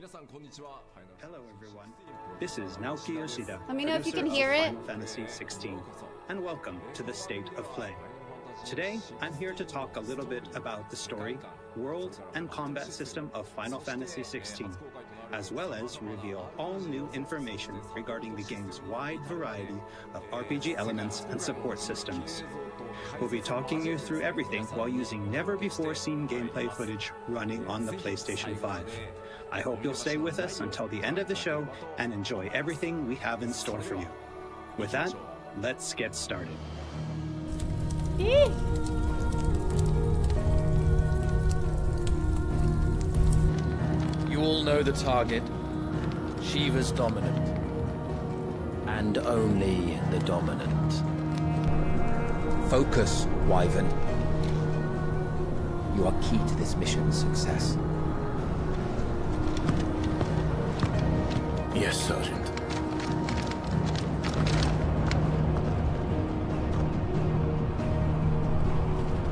Hello everyone, this is Naoki Yoshida, Let me know if you can producer hear of it. Final Fantasy 16, and welcome to the State of Play. Today, I'm here to talk a little bit about the story, world, and combat system of Final Fantasy 16, as well as reveal all new information regarding the game's wide variety of RPG elements and support systems. We'll be talking you through everything while using never-before-seen gameplay footage running on the PlayStation 5. I hope you'll stay with us until the end of the show and enjoy everything we have in store for you. With that, let's get started. You all know the target. Shiva's dominant. And only the dominant. Focus, Wyvern. You are key to this mission's success. Yes, Sergeant.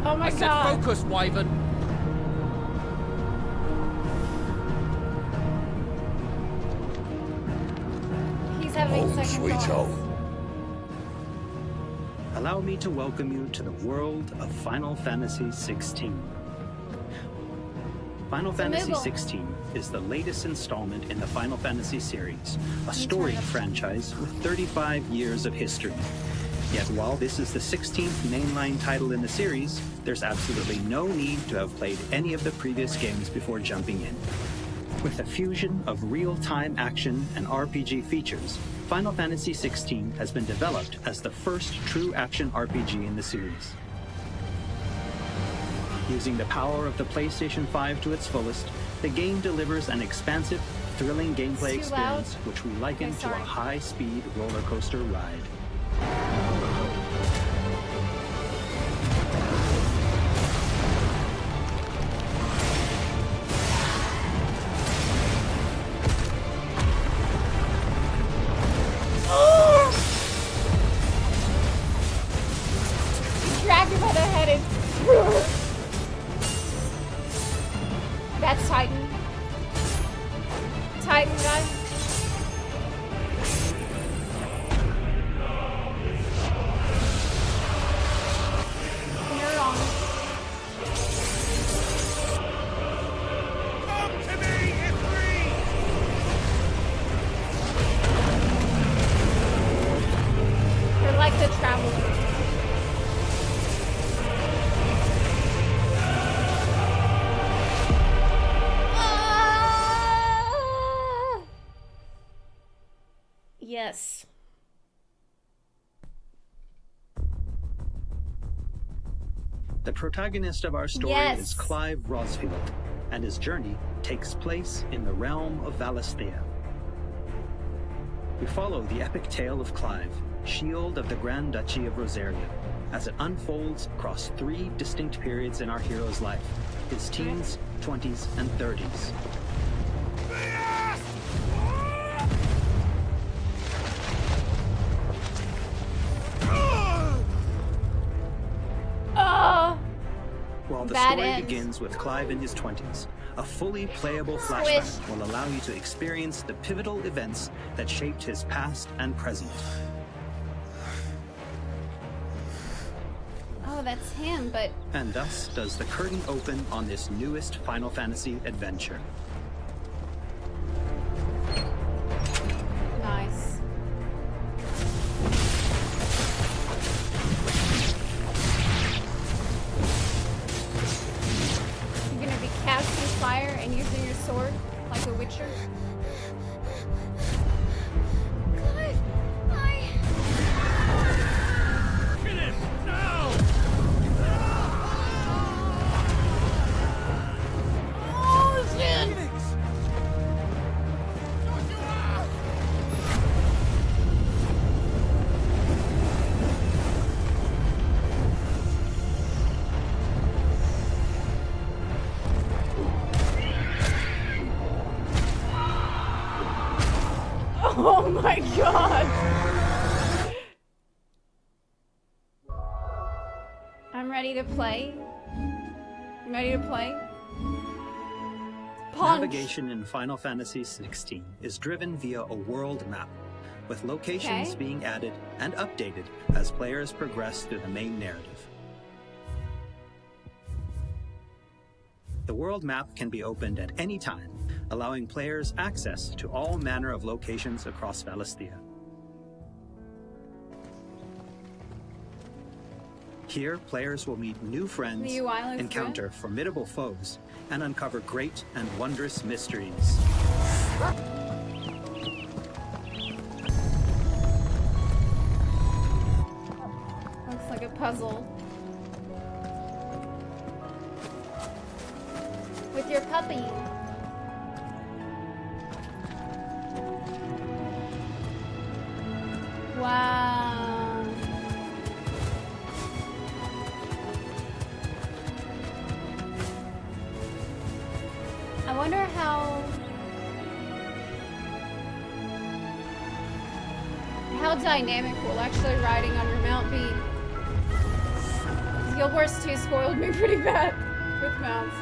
Oh my I said god. focus, Wyvern. He's having Home second sweet thoughts. home. Allow me to welcome you to the world of Final Fantasy 16. Final Fantasy Moogle. 16 is the latest installment in the Final Fantasy series, a storied franchise with 35 years of history. Yet while this is the 16th mainline title in the series, there's absolutely no need to have played any of the previous games before jumping in. With a fusion of real-time action and RPG features, Final Fantasy 16 has been developed as the first true action RPG in the series. Using the power of the PlayStation 5 to its fullest, the game delivers an expansive, thrilling gameplay It's too loud. experience which we liken Okay, to a sorry. high-speed roller coaster ride. Drag him by the head and... That's Titan. Titan, guys. You're on. Come to me, Ifrit! You're like the traveler. Ah! Yes. The protagonist of our story Yes. is Clive Rosfield, and his journey takes place in the realm of Valisthea. We follow the epic tale of Clive, Shield of the Grand Duchy of Rosaria, as it unfolds across 3 distinct periods in our hero's life: his teens, 20s, and 30s. Oh, While the Bad story end. begins with Clive in his 20s, a fully playable Squish. flashback will allow you to experience the pivotal events that shaped his past and present. oh, that's him, but And thus does the curtain open on this newest Final Fantasy adventure. nice. You're gonna be casting fire and using your sword like a witcher? Clive, Kill him! Now! Oh, shit! Oh my god! I'm ready to play. I'm ready to play. Punch. Navigation in Final Fantasy XVI is driven via a world map, with locations Okay. being added and updated as players progress through the main narrative. The world map can be opened at any time, allowing players access to all manner of locations across Valisthea. Here, players will meet new friends, The UI looks encounter formidable foes, and uncover great and wondrous mysteries. Looks like a puzzle. With your puppy. Wow. I wonder how dynamic will actually riding on your mount be. Guild Wars 2 spoiled me pretty bad with mounts.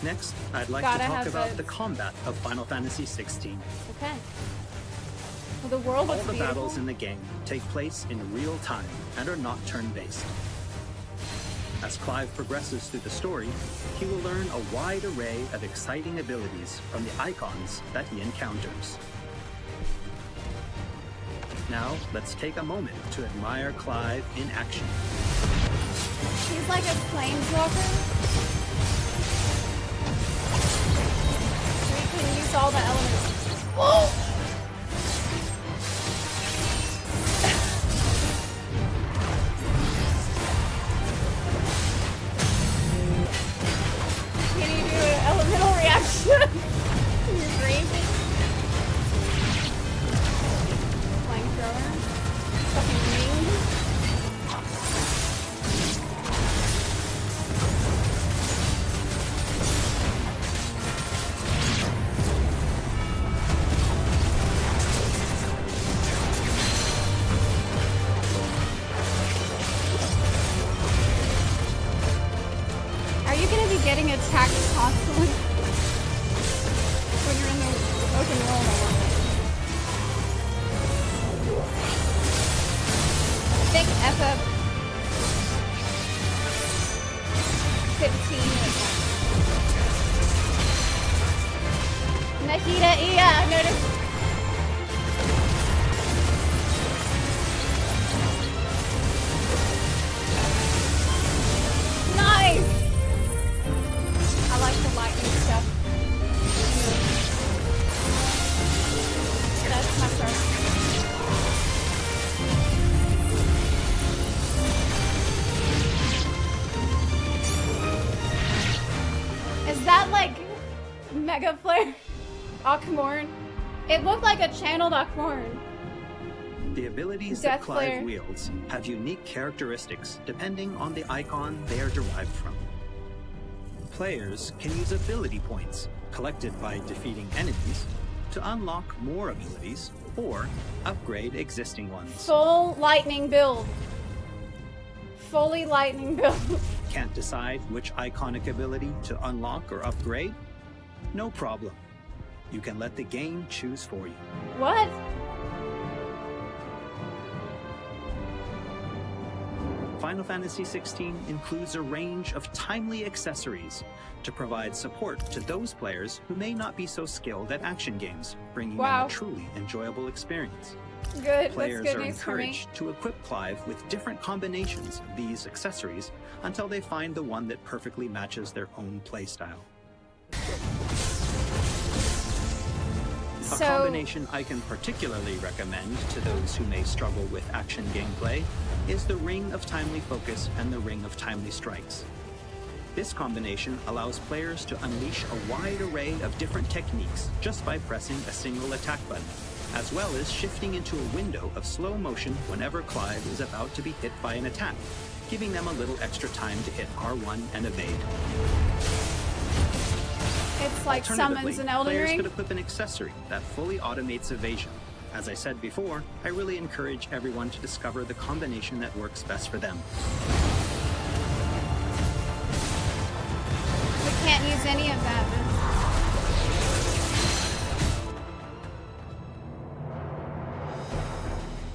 Next, I'd like Gotta to talk have about both. the combat of Final Fantasy XVI. Okay. Well, the world All looks the beautiful. battles in the game take place in real time and are not turn-based. As Clive progresses through the story, he will learn a wide array of exciting abilities from the icons that he encounters. Now, let's take a moment to admire Clive in action. He's like a planeswalker. So he can use all the elements. Whoa! Can you do an elemental reaction? You're great. Flamethrower. Fucking wing. Are you gonna be getting attacked constantly when you're in the open world? I think FF15 is Nahida, yeah, I noticed. Nice! I like the lightning stuff. That's my first. Is that like Mega Flare? Akmorn? It looked like a channeled Akmorn. The abilities Death that Clive Flare. wields have unique characteristics depending on the icon they are derived from. Players can use ability points collected by defeating enemies to unlock more abilities or upgrade existing ones. Full lightning build. Fully lightning build. Can't decide which iconic ability to unlock or upgrade? No problem. You can let the game choose for you. What? Final Fantasy XVI includes a range of timely accessories to provide support to those players who may not be so skilled at action games, bringing them Wow. a truly enjoyable experience. Good. Players That's good are news for me. encouraged to equip Clive with different combinations of these accessories until they find the one that perfectly matches their own playstyle. A So, combination I can particularly recommend to those who may struggle with action gameplay is the Ring of Timely Focus and the Ring of Timely Strikes. This combination allows players to unleash a wide array of different techniques just by pressing a single attack button, as well as shifting into a window of slow motion whenever Clive is about to be hit by an attack, giving them a little extra time to hit R1 and evade. it's just like summons an Elden players Ring. could equip an accessory that fully automates evasion. As I said before, I really encourage everyone to discover the combination that works best for them. We can't use any of that.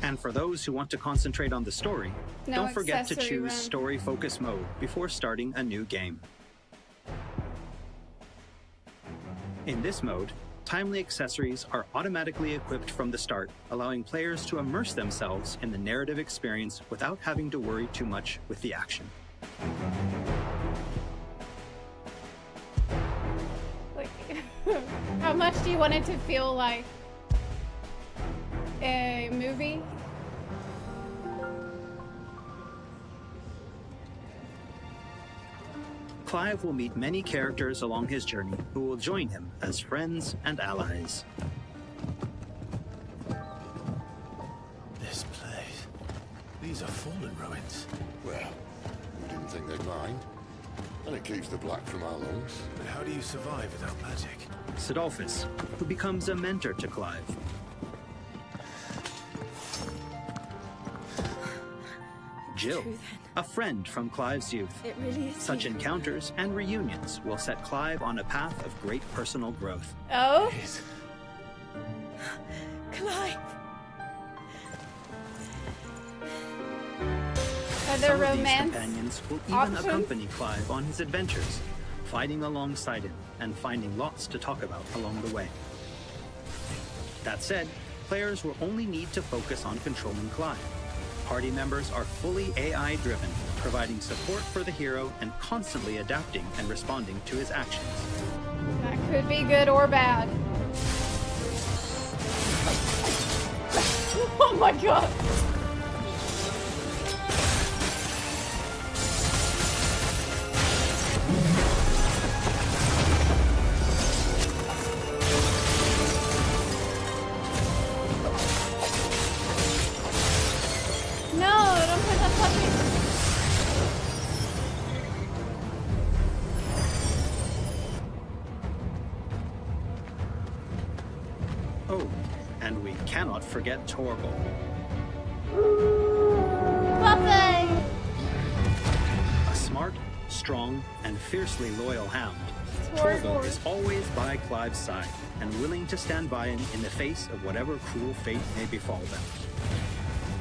And for those who want to concentrate on the story, No don't forget to accessory choose run. Story Focus Mode before starting a new game. In this mode, timely accessories are automatically equipped from the start, allowing players to immerse themselves in the narrative experience without having to worry too much with the action. Like, how much do you want it to feel like a movie? Clive will meet many characters along his journey who will join him as friends and allies. This place. These are fallen ruins. Well, we didn't think they'd mind. And it keeps the black from our lungs. But how do you survive without magic? Sidolphus, who becomes a mentor to Clive. Jill, a friend from Clive's youth. It really is. Such encounters and reunions will set Clive on a path of great personal growth. Oh? Please. Clive. Are there Some of these romance? companions will even options? accompany Clive on his adventures, fighting alongside him and finding lots to talk about along the way. That said, players will only need to focus on controlling Clive. Party members are fully AI-driven, providing support for the hero and constantly adapting and responding to his actions. That could be good or bad. Oh my god. No, don't put that puppy. Oh, and we cannot forget Torgal. Puppy! A smart, strong, and fiercely loyal hound, Torgal. Torgal is always by Clive's side and willing to stand by him in the face of whatever cruel fate may befall them.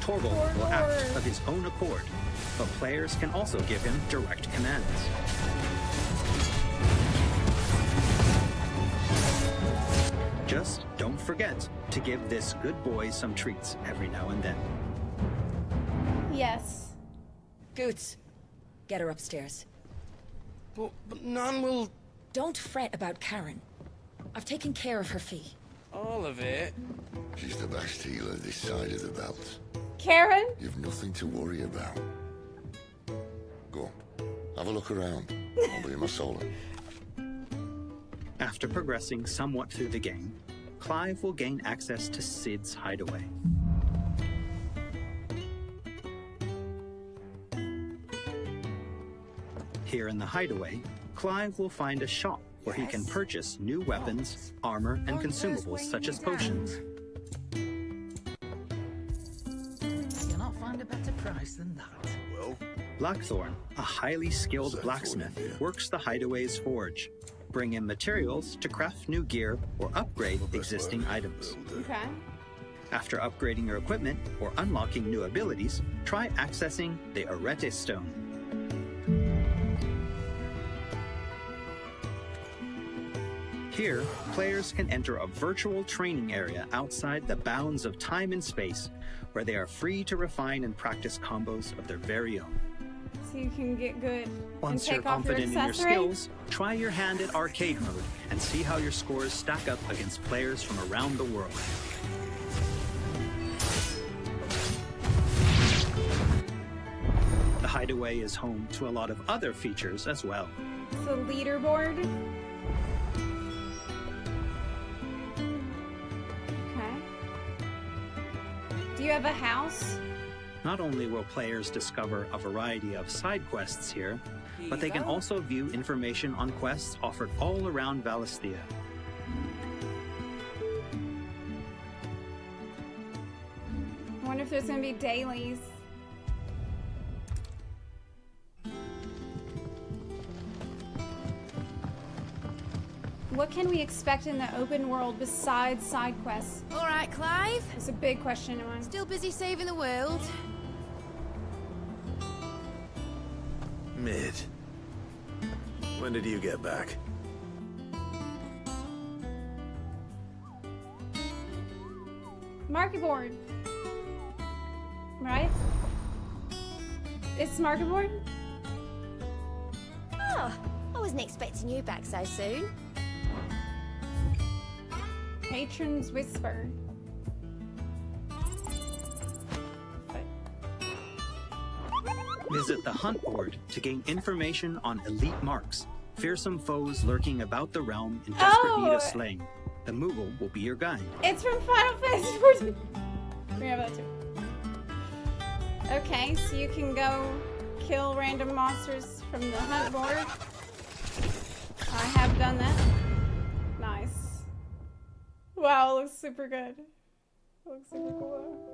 Torgal will act of his own accord, but players can also give him direct commands. Just don't forget to give this good boy some treats every now and then. Yes. Goots, get her upstairs. But none will... Don't fret about Karen. I've taken care of her fee. All of it? She's the best healer this side of the belt. Karen? You've nothing to worry about. Go. Have a look around. I'll be in my solar. After progressing somewhat through the game, Clive will gain access to Sid's hideaway. Here in the hideaway, Clive will find a shop where he can purchase new weapons, armor, and consumables such as potions. You'll not find a better price than that. Well, Blackthorn, a highly skilled blacksmith, works the hideaway's forge, bring in materials to craft new gear or upgrade existing items. Okay. After upgrading your equipment or unlocking new abilities, try accessing the Arete Stone. Here, players can enter a virtual training area outside the bounds of time and space, where they are free to refine and practice combos of their very own. So you can get good Once and you're take off your confident in your accessory. skills, try your hand at arcade mode and see how your scores stack up against players from around the world. The Hideaway is home to a lot of other features as well. It's a leaderboard. Okay. Do you have a house? Not only will players discover a variety of side quests here, but they can also view information on quests offered all around Valisthea. I wonder if there's gonna be dailies. What can we expect in the open world besides side quests? All right, Clive. It's a big question, one. Still busy saving the world? Mid. When did you get back? Market board. Right? It's market board? Oh, I wasn't expecting you back so soon. Patron's Whisper. Visit the hunt board to gain information on elite marks, fearsome foes lurking about the realm in desperate need of slaying. The Moogle will be your guide. It's from Final Fantasy 14. We have that too. Okay, so you can go kill random monsters from the hunt board. I have done that. Nice. Wow, it looks super good. It looks super cool.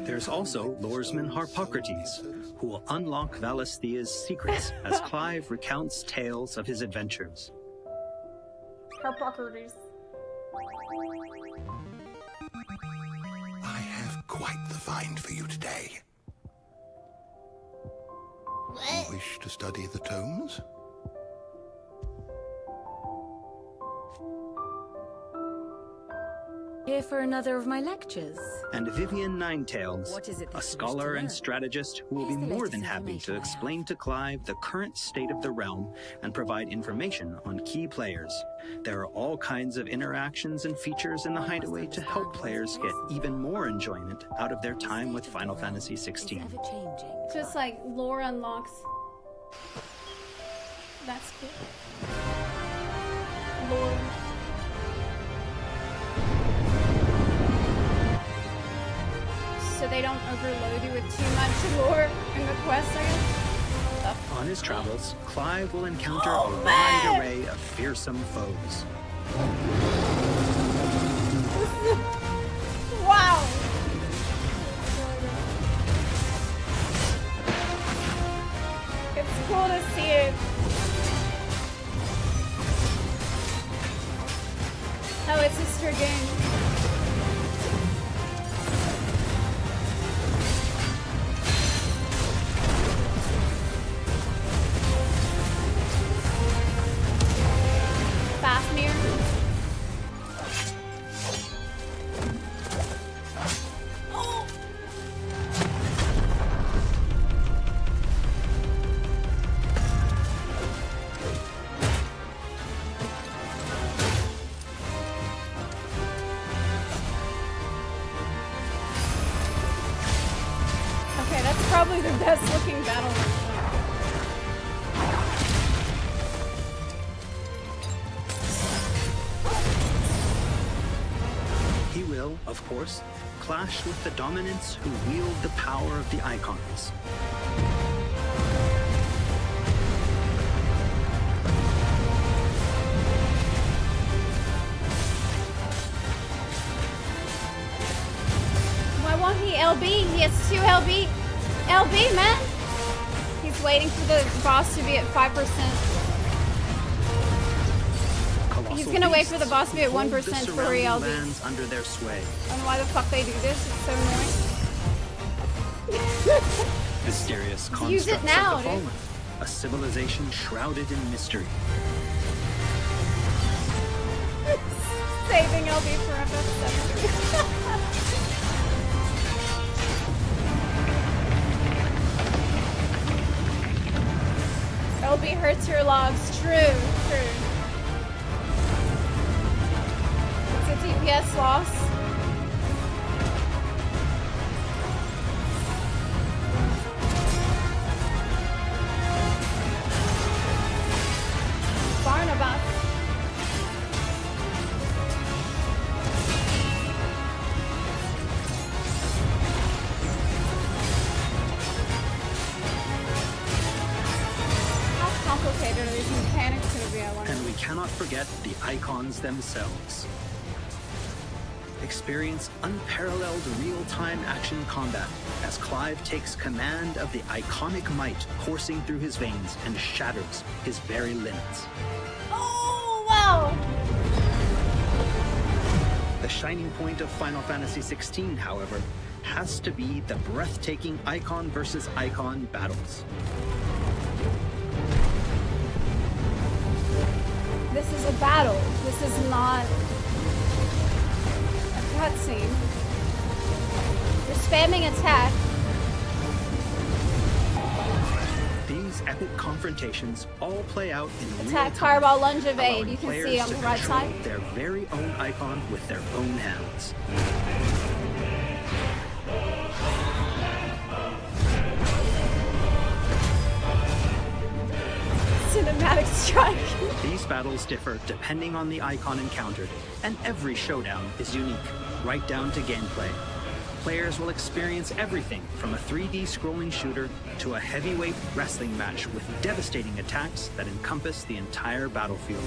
There's also Loresman Harpocrates, who will unlock Valisthea's secrets as Clive recounts tales of his adventures. Harpocrates. I have quite the find for you today. You wish to study the tomes? Here for another of my lectures. And Vivian Ninetails, What is it that you a wish scholar to and learn? strategist who will be Here's the more latest than happy to information I have. explain to Clive the current state of the realm and provide information on key players. There are all kinds of interactions and features in the Hideaway to help players get even more enjoyment out of their time with Final Fantasy XVI. Ever changing. Just like lore unlocks. That's cool. Lore. So they don't overload you with too much lore in the quest, I guess. On his travels, Clive will encounter a man! wide array of fearsome foes. Wow! It's cool to see it. Oh, it's a Dragoon. Fafnir. Oh. Okay, that's probably the best looking battle room. He will, of course, clash with the dominants who wield the power of the icons. Why won't he LB? He has 2 LB. LB, man! He's waiting for the boss to be at 5%. He's gonna wait for the boss to be at 1% for real. Lands under their sway. I don't know why the fuck they do this. It's so annoying. Mysterious Use it constructs now, of the dude. fallen. A civilization shrouded in mystery. Saving LB for FF7. LB hurts your logs. True. It's a DPS loss. Barnabas. How forget the icons themselves. Experience unparalleled real-time action combat as Clive takes command of the iconic might coursing through his veins and shatters his very limits. Oh, wow! The shining point of Final Fantasy XVI, however, has to be the breathtaking icon versus icon battles. This is a battle. This is not a cutscene. You're spamming attack. These epic confrontations all play out in real Attack, time, fireball, lunge, evade. allowing You can players see on to the right control side. their very own icon with their own hands. Cinematic strike. These battles differ depending on the icon encountered, and every showdown is unique, right down to gameplay. Players will experience everything from a 3D scrolling shooter to a heavyweight wrestling match with devastating attacks that encompass the entire battlefield.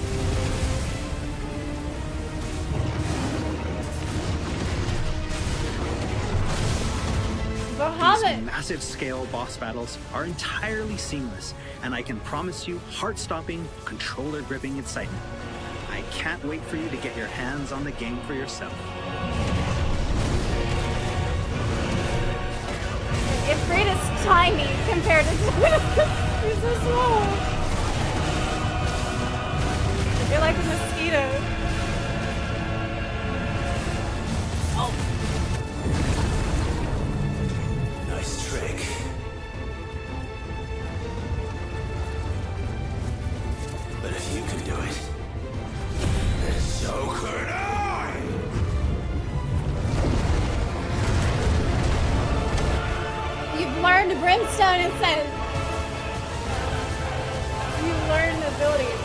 These Bahamut. massive scale boss battles are entirely seamless, and I can promise you heart-stopping, controller-gripping excitement. I can't wait for you to get your hands on the game for yourself. Ifrit is tiny compared to he's so small. You're like a mosquito. Oh. Nice trick. But if you can do it, then so could I! You've learned Brimstone instead. You've learned the abilities.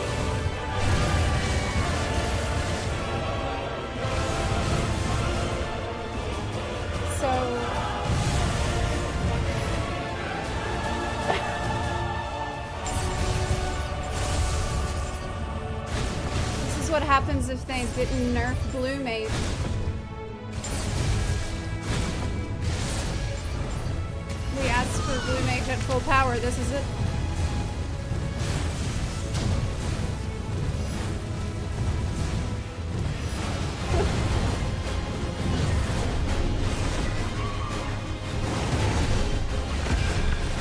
So this is what happens if they didn't nerf Blue Mage. We asked for Blue Mage at full power. This is it.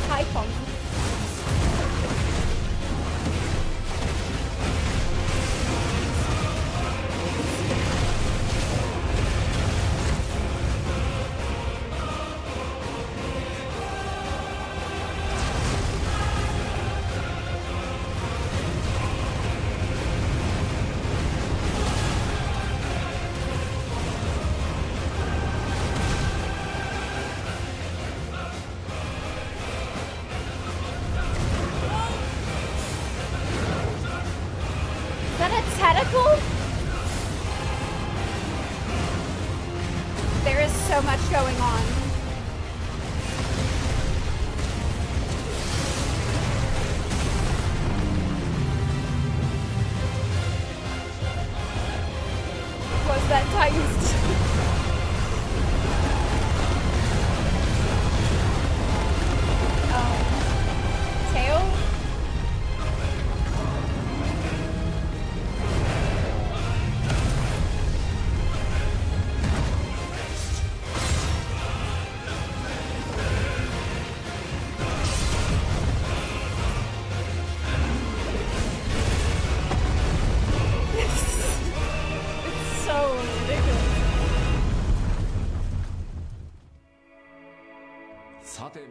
High pump. Is that a tentacle? There is so much going on. Was that Titan's? Tail? It's so ridiculous.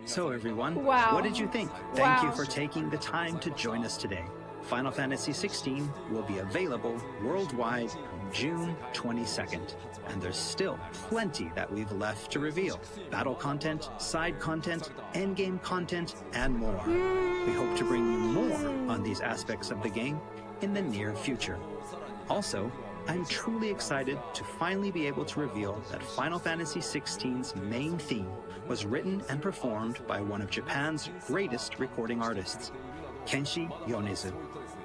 So everyone, Wow. what did you think? Thank you Wow. for taking the time to join us today. Final Fantasy XVI will be available worldwide June 22nd, and there's still plenty that we've left to reveal. Battle content, side content, endgame content, and more. We hope to bring you more on these aspects of the game in the near future. Also, I'm truly excited to finally be able to reveal that Final Fantasy XVI's main theme was written and performed by one of Japan's greatest recording artists, Kenshi Yonezu.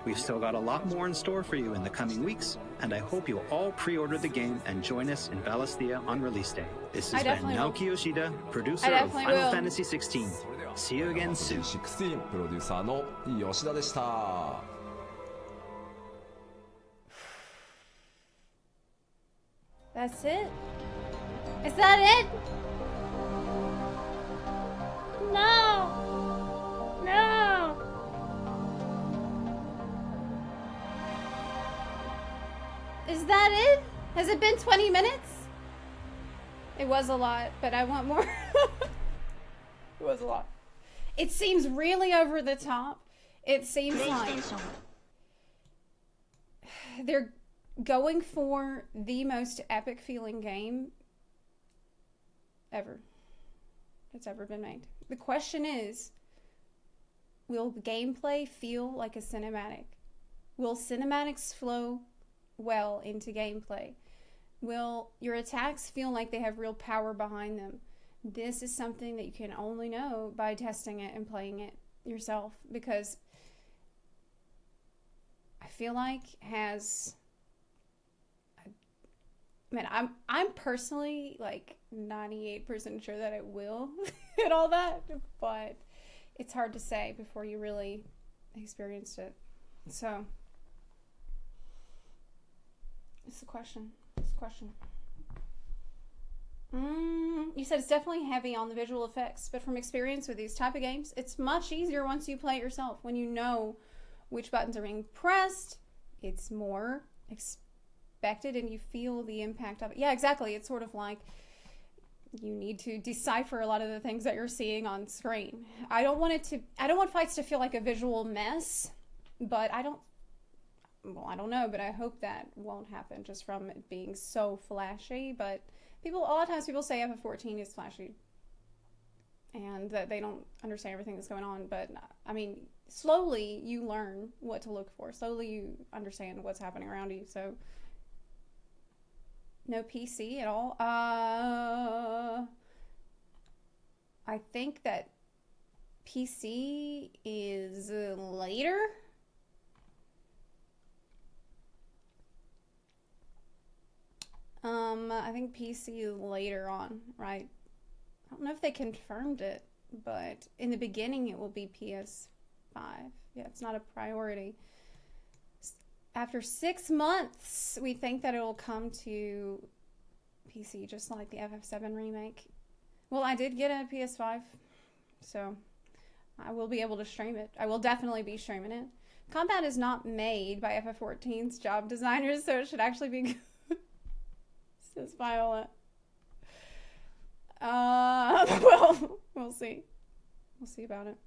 We've still got a lot more in store for you in the coming weeks, and I hope you'll all pre-order the game and join us in Valisthea on release day. This has been Naoki Yoshida, producer of Final Fantasy XVI. See you again soon. 16プロデューサーの吉田でした。That's it? Is that it? No! No! Is that it? Has it been 20 minutes? It was a lot, but I want more. It was a lot. It seems really over the top. It seems like they're going for the most epic feeling game ever that's ever been made. The question is, will gameplay feel like a cinematic? Will cinematics flow well into gameplay? Will your attacks feel like they have real power behind them? This is something that you can only know by testing it and playing it yourself, because I feel like I'm personally like 98% sure that it will and all that, but it's hard to say before you really experienced it. So it's the question. You said it's definitely heavy on the visual effects, but from experience with these type of games, it's much easier once you play it yourself. When you know which buttons are being pressed, it's more expected and you feel the impact of it. Yeah, exactly. It's sort of like you need to decipher a lot of the things that you're seeing on screen. I don't want fights to feel like a visual mess, but I don't know, but I hope that won't happen just from it being so flashy. But a lot of times people say FF14 is flashy and that they don't understand everything that's going on. But I mean, slowly you learn what to look for. Slowly you understand what's happening around you. So no PC at all. I think that PC is later. I think PC is later on, right? I don't know if they confirmed it, but in the beginning it will be PS5. Yeah, it's not a priority. After 6 months, we think that it will come to PC, just like the FF7 remake. Well, I did get a PS5, so I will be able to stream it. I will definitely be streaming it. Combat is not made by FF14's job designers, so it should actually be good. Says Viola. Well, we'll see. We'll see about it.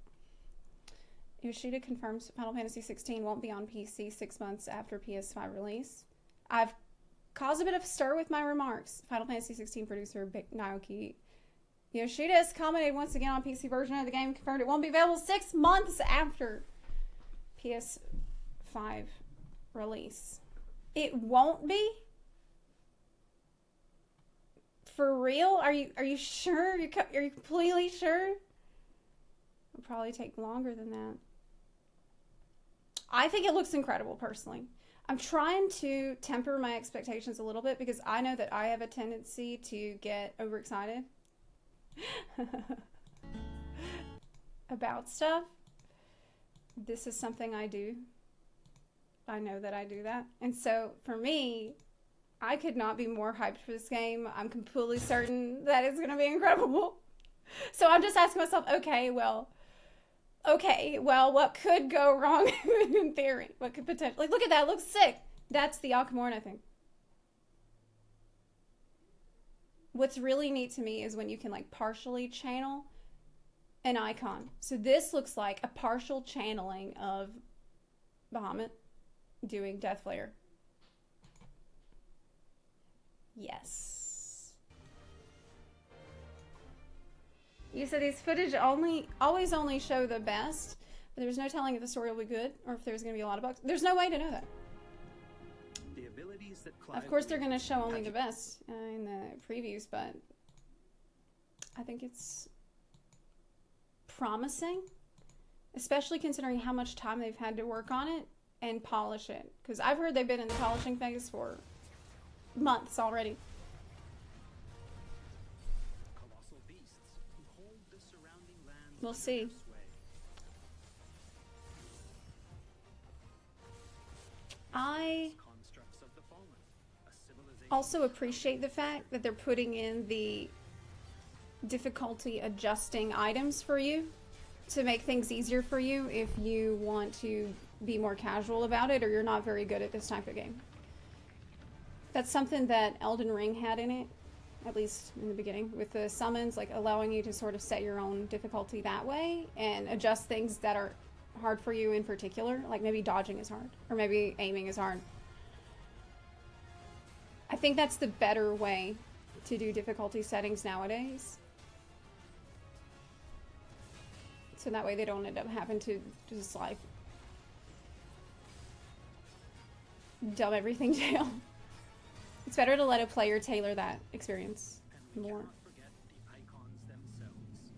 Yoshida confirms Final Fantasy XVI won't be on PC 6 months after PS5 release. I've caused a bit of stir with my remarks. Final Fantasy XVI producer Naoki Yoshida has commented once again on PC version of the game, confirmed it won't be available 6 months after PS5 release. It won't be? For real? Are you sure? Are you completely sure? It'll probably take longer than that. I think it looks incredible, personally. I'm trying to temper my expectations a little bit because I know that I have a tendency to get overexcited about stuff. This is something I do. I know that I do that. And so, for me, I could not be more hyped for this game. I'm completely certain that it's going to be incredible. So I'm just asking myself, okay, well, what could go wrong in theory? What could potentially... Like, look at that. It looks sick. That's the Akamorn, I think. What's really neat to me is when you can, like, partially channel an icon. So this looks like a partial channeling of Bahamut doing Deathflare. Yes. You said these footage always only show the best, but there's no telling if the story will be good or if there's going to be a lot of bugs. There's no way to know that. The abilities that of course, they're going to show only the best in the previews, but I think it's promising, especially considering how much time they've had to work on it and polish it. Because I've heard they've been in the polishing phase for months already. Colossal beasts who hold the surrounding lands We'll under see. their sway. I Constructs of the fallen, a civilization also appreciate the fact that they're putting in the difficulty adjusting items for you to make things easier for you if you want to be more casual about it or you're not very good at this type of game. That's something that Elden Ring had in it, at least in the beginning, with the summons, like allowing you to sort of set your own difficulty that way and adjust things that are hard for you in particular, like maybe dodging is hard or maybe aiming is hard. I think that's the better way to do difficulty settings nowadays. So that way they don't end up having to just like dumb everything down. It's better to let a player tailor that experience more. cannot forget the icons themselves.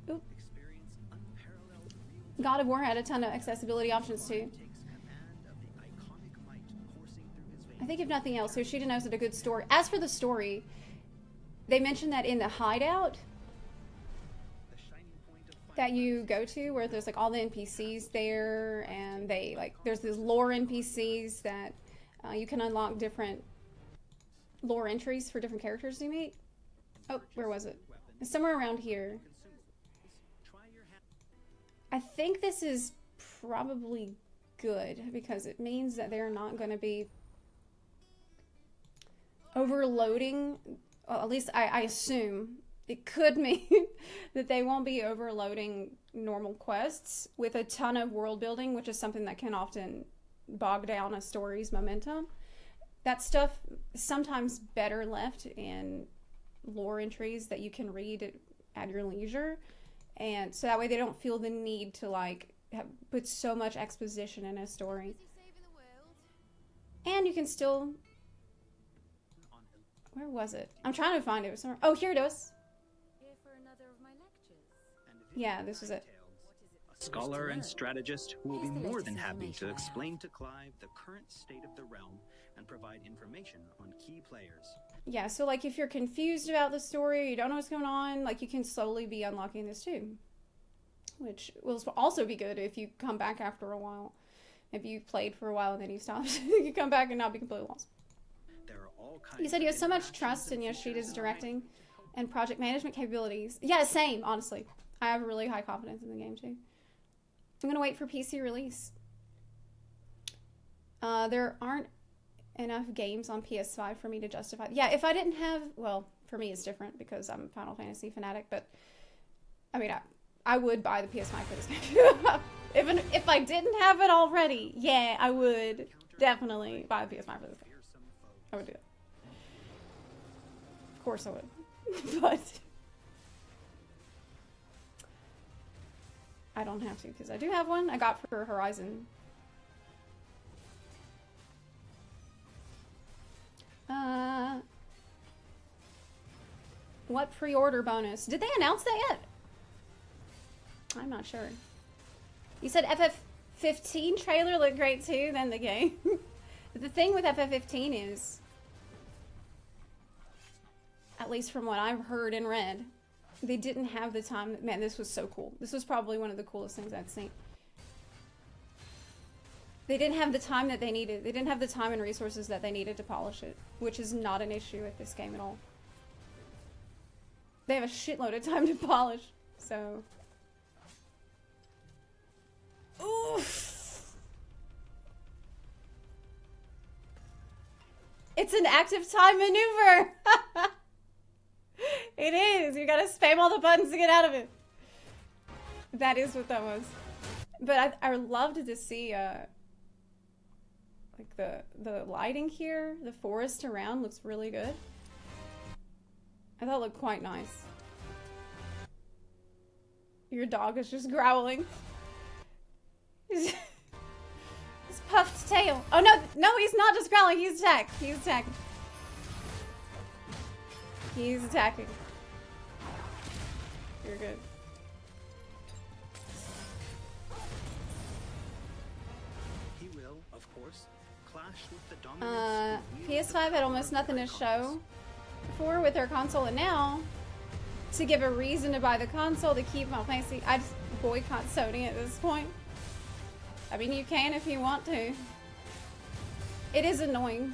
Oop. Experience unparalleled real God of War had a ton of accessibility options too. takes command of the iconic might coursing through his veins. I think if nothing else, Yoshida knows it a good story. As for the story, they mentioned that in the hideout The shining point of that you go to, where there's like all the NPCs there, and they like there's these lore NPCs that you can unlock different lore entries for different characters you meet. Oh, where was it? It's somewhere around here. try your hand. I think this is probably good because it means that they're not going to be overloading. Well, at least I assume it could mean that they won't be overloading normal quests with a ton of world building, which is something that can often bog down a story's momentum. That stuff is sometimes better left in lore entries that you can read at your leisure, and so that way they don't feel the need to like put so much exposition in a story. Saving the world. And you can still, where was it? I'm trying to find it somewhere. Oh, here it is. Here for another of my lectures. Yeah, this was it. A scholar and strategist who will be Here's the more latest than happy information to I have. explain to Clive the current state of the realm and provide information on key players. Yeah, so like if you're confused about the story, you don't know what's going on, like you can slowly be unlocking this too. Which will also be good if you come back after a while. If you played for a while and then you stopped, you come back and not be completely lost. There are all kinds You said you of have so much interactions trust in and Yoshida's features directing and project management capabilities. Yeah, same, honestly. I have really high confidence in the game too. I'm gonna wait for PC release. There aren't enough games on PS5 for me to justify. Yeah, if I didn't have, well, for me it's different because I'm a Final Fantasy fanatic, but I mean, I would buy the PS5 for this game. if I didn't have it already, yeah, I would definitely buy the PS5 for this game. I would do it. Of course I would. But I don't have to because I do have one I got for Horizon. What pre-order bonus? Did they announce that yet? I'm not sure. You said FF15 trailer looked great too, then the game. The thing with FF15 is, at least from what I've heard and read, they didn't have the time. Man, this was so cool. This was probably one of the coolest things I'd seen. They didn't have the time that they needed. They didn't have the time and resources that they needed to polish it, which is not an issue with this game at all. They have a shitload of time to polish, so... Oof! It's an active time maneuver! It is! You gotta spam all the buttons to get out of it. That is what that was. But I loved to see, like the lighting here, the forest around looks really good. I thought it looked quite nice. Your dog is just growling. His puffed tail. Oh no, he's not just growling, he's attacking. He's attacking. He's attacking. You're good. course, clashed with the dominance PS5 had almost nothing to show for with their console, and now to give a reason to buy the console to keep Final Fantasy, I just boycott Sony at this point. I mean, you can if you want to. It is annoying.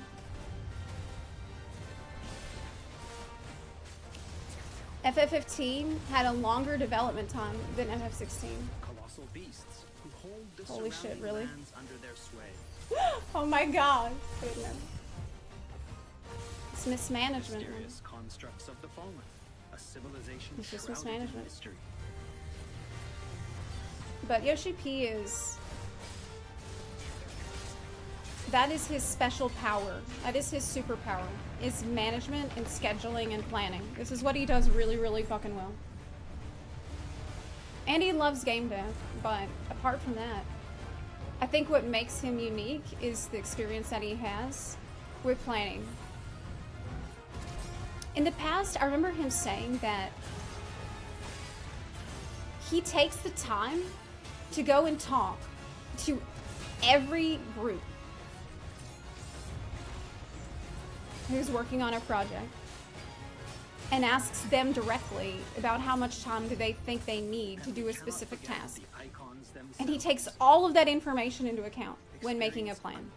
FF15 had a longer development time than FF16. colossal beasts who hold the Holy shit, surrounding really? lands under their sway. Oh my god. Goodness. It's mismanagement. Man. Mysterious constructs of the fallen, a civilization It's just shrouded in mismanagement. mystery. But Yoshi-P is... That is his special power. That is his superpower. Is management and scheduling and planning. This is what he does really, really fucking well. And he loves game dev, but apart from that, I think what makes him unique is the experience that he has with planning. In the past, I remember him saying that he takes the time to go and talk to every group who's working on a project and asks them directly about how much time do they think they need to do a specific task. And he takes all of that information into account when making a plan.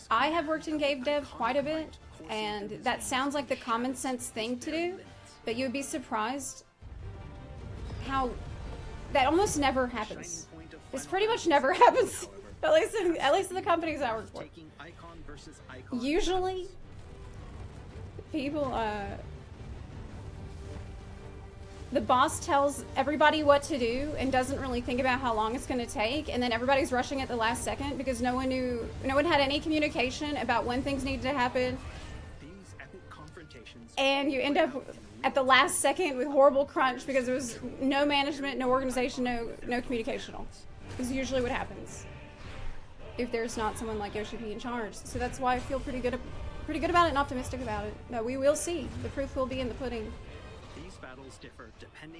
I have worked in game dev quite a bit, and that sounds like the common sense thing to do, but you would be surprised how that almost never happens. This pretty much never happens, at least in the companies I work for. Usually, people, the boss tells everybody what to do and doesn't really think about how long it's going to take, and then everybody's rushing at the last second because no one had any communication about when things needed to happen, and you end up at the last second with horrible crunch because there was no management, no organization, no communication at all. This is usually what happens if there's not someone like Yoshi-P in charge. So that's why I feel pretty good about it and optimistic about it. But we will see. The proof will be in the pudding. These battles differ depending